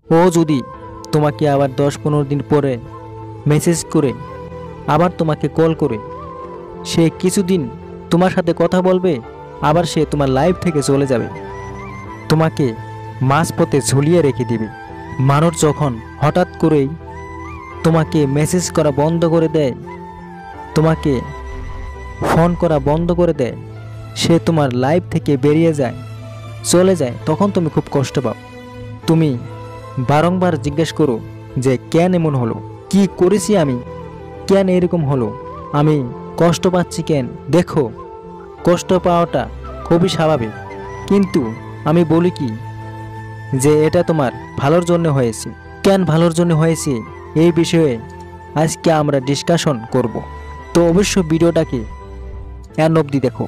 ও যদি তোমাকে আবার 10-15 দিন পরে মেসেজ করে আবার তোমাকে কল করে সে কিছুদিন তোমার সাথে কথা বলবে, আবার সে তোমার লাইফ থেকে চলে যাবে, তোমাকে মাঝপথে ঝুলিয়ে রেখে দিবে। মানুষ যখন হঠাৎ করেই তোমাকে মেসেজ করা বন্ধ করে দেয়, তোমাকে ফোন করা বন্ধ করে দেয়, সে তোমার লাইফ থেকে বেরিয়ে যায়, চলে যায়, তখন তুমি খুব কষ্ট পাও। তুমি বারংবার জিজ্ঞেস করো যে কেন এমন হলো, কি করেছি আমি, কেন এরকম হলো, আমি কষ্ট পাচ্ছি কেন। দেখো, কষ্ট পাওয়াটা খুবই স্বাভাবিক, কিন্তু আমি বলি কি যে এটা তোমার ভালোর জন্য হয়েছে। কেন ভালোর জন্য হয়েছে এই বিষয়ে আজকে আমরা ডিসকাশন করব। তো অবশ্যই ভিডিওটাকে এন্ড অবধি দেখো।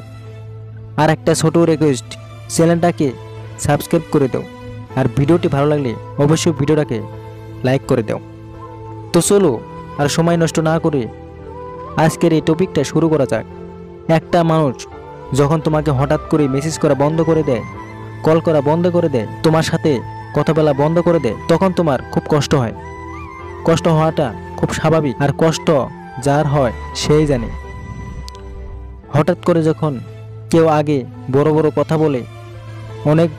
আর একটা ছোট রিকোয়েস্ট, চ্যানেলটাকে সাবস্ক্রাইব করে দাও, আর ভিডিওটি ভালো লাগলে অবশ্যই ভিডিওটাকে লাইক করে দাও। তো চলো আর সময় নষ্ট না করে আজকের এই টপিকটা শুরু করা যাক। একটা মানুষ যখন তোমাকে হঠাৎ করে মেসেজ করা বন্ধ করে দেয়, কল করা বন্ধ করে দেয়, তোমার সাথে কথা বলা বন্ধ করে দেয়, তখন তোমার খুব কষ্ট হয়। কষ্ট হওয়াটা খুব স্বাভাবিক, আর কষ্ট যার হয় সেই জানে। হঠাৎ করে যখন কেউ আগে বড় বড় কথা বলে, অনেক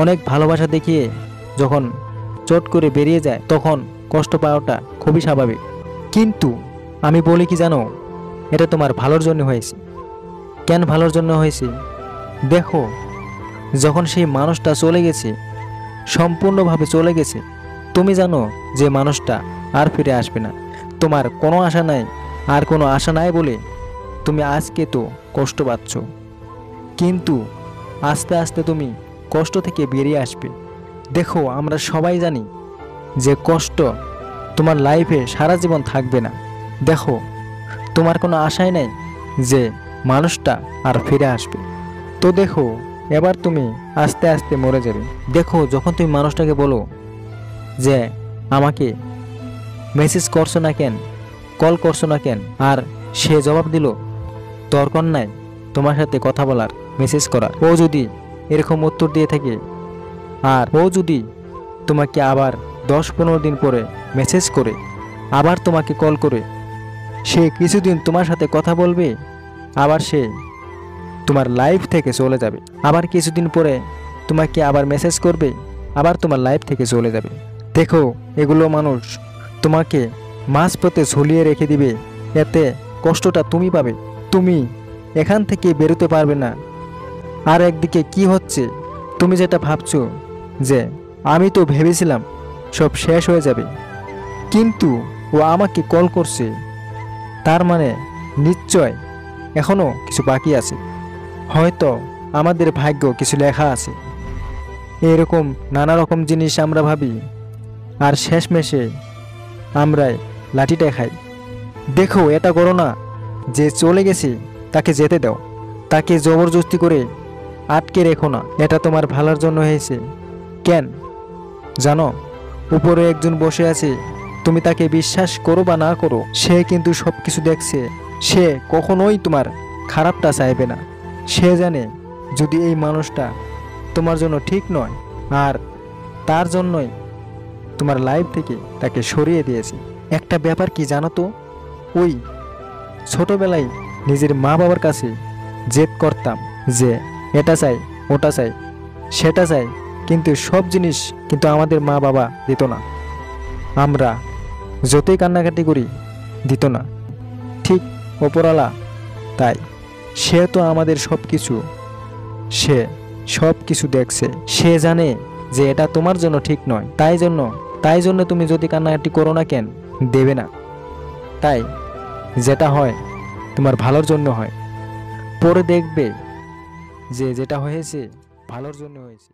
অনেক ভালোবাসা দেখিয়ে যখন চট করে বেরিয়ে যায়, তখন কষ্ট পাওয়াটা খুবই স্বাভাবিক। কিন্তু আমি বলি কি জানো, এটা তোমার ভালোর জন্য হয়েছে। কেন ভালোর জন্য হয়েছে? দেখো, যখন সেই মানুষটা চলে গেছে, সম্পূর্ণভাবে চলে গেছে, তুমি জানো যে মানুষটা আর ফিরে আসবে না। তোমার কোনো আশা নাই, আর কোনো আশা নাই বলে তুমি আজকে তো কষ্ট পাচ্ছ, কিন্তু আস্তে আস্তে তুমি কষ্ট থেকে বেরিয়ে আসবে। দেখো, আমরা সবাই জানি যে কষ্ট তোমার লাইফে সারা জীবন থাকবে না। দেখো, তোমার কোনো আশাই নাই যে মানুষটা আর ফিরে আসবে। তো দেখো, এবার তুমি আস্তে আস্তে মরে যাবে। দেখো, যখন তুমি মানুষটাকে বলো যে আমাকে মেসেজ করছো না কেন, কল করছো না কেন, আর সে জবাব দিল দরকার নাই তোমার সাথে কথা বলার, মেসেজ করার, ও যদি এরকম উত্তর দিয়ে থাকে, আর ও যদি তোমাকে আবার 10-15 দিন পরে মেসেজ করে আবার তোমাকে কল করে সে কিছুদিন তোমার সাথে কথা বলবে, আবার সে তোমার লাইফ থেকে চলে যাবে, আবার কিছুদিন পরে তোমাকে আবার মেসেজ করবে, আবার তোমার লাইফ থেকে চলে যাবে। দেখো, এগুলো মানুষ তোমাকে মাঝপথে ঝুলিয়ে রেখে দিবে, এতে কষ্টটা তুমি পাবে, তুমি এখান থেকে বেরোতে পারবে না। আর একদিকে কি হচ্ছে, তুমি যেটা ভাবছো যে আমি তো ভেবেছিলাম সব শেষ হয়ে যাবে, কিন্তু ও আমাকে কল করছে, তার মানে নিশ্চয় এখনো কিছু বাকি আছে, হয়তো আমাদের ভাগ্য কিছু লেখা আছে। এরকম নানা রকম জিনিস আমরা ভাবি, আর শেষমেশে আমরাই লাঠিটা খাই। দেখো, এটা করো না যে চলে গেছে তাকে যেতে দাও, তাকে জবরদস্তি করে আটকে রেখো না। এটা তোমার ভালোর জন্য হয়েছে। কেন জানো, উপরে একজন বসে আছে, তুমি তাকে বিশ্বাস করো বা না করো, সে কিন্তু সব কিছু দেখছে। সে কখনোই তোমার খারাপটা চাইবে না। সে জানে যদি এই মানুষটা তোমার জন্য ঠিক নয়, আর তার জন্যই তোমার লাইফ থেকে তাকে সরিয়ে দিয়েছে। একটা ব্যাপার কি জানো তো, ওই ছোটবেলায় নিজের মা বাবার কাছে জেদ করতাম যে এটা চাই, ওটা চাই, সেটা চাই, কিন্তু সব জিনিস কিন্তু আমাদের মা বাবা দিত না। আমরা যতই কান্নাকাটি করি দিত না। ঠিক ওপরওয়ালা তাই, সে তো আমাদের সব কিছু, সে সব কিছু দেখছে, সে জানে যে এটা তোমার জন্য ঠিক নয়, তাই জন্য তুমি যদি কান্নাকাটি করো না কেন, দেবে না। তাই যেটা হয় তোমার ভালোর জন্য হয়, পরে দেখবে যে যেটা হয়েছে ভালোর জন্য হয়েছে।